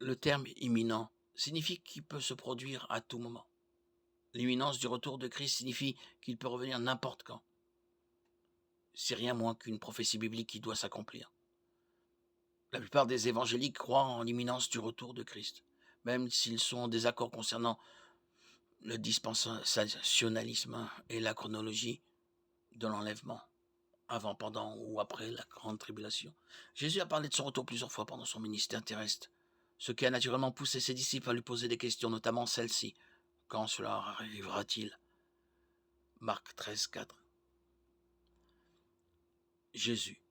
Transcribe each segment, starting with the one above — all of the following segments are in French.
Le terme imminent signifie qu'il peut se produire à tout moment. L'imminence du retour de Christ signifie qu'il peut revenir n'importe quand. C'est rien moins qu'une prophétie biblique qui doit s'accomplir. La plupart des évangéliques croient en l'imminence du retour de Christ, même s'ils sont en désaccord concernant le dispensationalisme et la chronologie de l'enlèvement, avant, pendant ou après la grande tribulation. Jésus a parlé de son retour plusieurs fois pendant son ministère terrestre, ce qui a naturellement poussé ses disciples à lui poser des questions, notamment celle-ci. Quand cela arrivera-t-il? Marc 13, 4. Jésus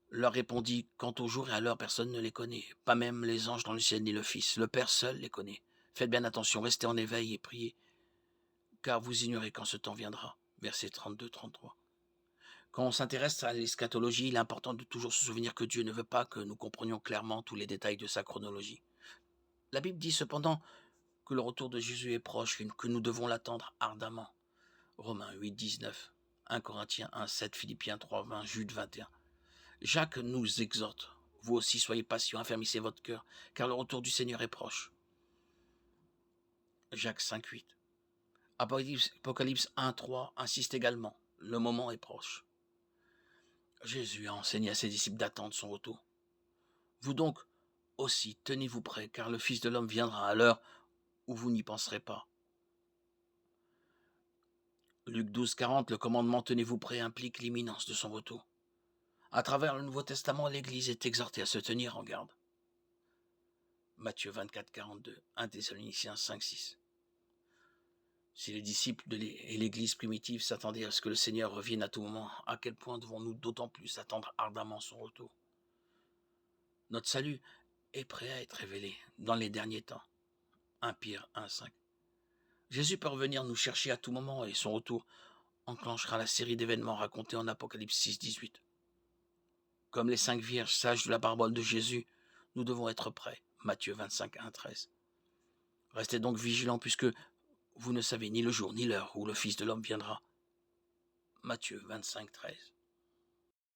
leur répondit: quant au jour et à l'heure, personne ne les connaît, pas même les anges dans le ciel ni le Fils. Le Père seul les connaît. Faites bien attention, restez en éveil et priez, car vous ignorez quand ce temps viendra. Versets 32-33. Quand on s'intéresse à l'eschatologie, il est important de toujours se souvenir que Dieu ne veut pas que nous comprenions clairement tous les détails de sa chronologie. La Bible dit cependant que le retour de Jésus est proche, que nous devons l'attendre ardemment. Romains 8, 19, 1 Corinthiens 1, 7, Philippiens 3, 20, Jude 21. Jacques nous exhorte: vous aussi soyez patients, affermissez votre cœur, car le retour du Seigneur est proche. Jacques 5, 8. Apocalypse 1, 3 insiste également: le moment est proche. Jésus a enseigné à ses disciples d'attendre son retour. Vous donc aussi, tenez-vous prêts, car le Fils de l'homme viendra à l'heure où vous n'y penserez pas. Luc 12, 40, le commandement tenez-vous prêts implique l'imminence de son retour. À travers le Nouveau Testament, l'Église est exhortée à se tenir en garde. Matthieu 24, 42, 1 Thessaloniciens 5, 6. Si les disciples et l'Église primitive s'attendaient à ce que le Seigneur revienne à tout moment, à quel point devons-nous d'autant plus attendre ardemment son retour? Notre salut est prêt à être révélé dans les derniers temps. 1 Pierre 1, 5. Jésus peut revenir nous chercher à tout moment et son retour enclenchera la série d'événements racontés en Apocalypse 6, 18. Comme les 5 vierges sages de la parabole de Jésus, nous devons être prêts. Matthieu 25, 1, 13. Restez donc vigilants puisque vous ne savez ni le jour ni l'heure où le Fils de l'homme viendra. Matthieu 25, 13.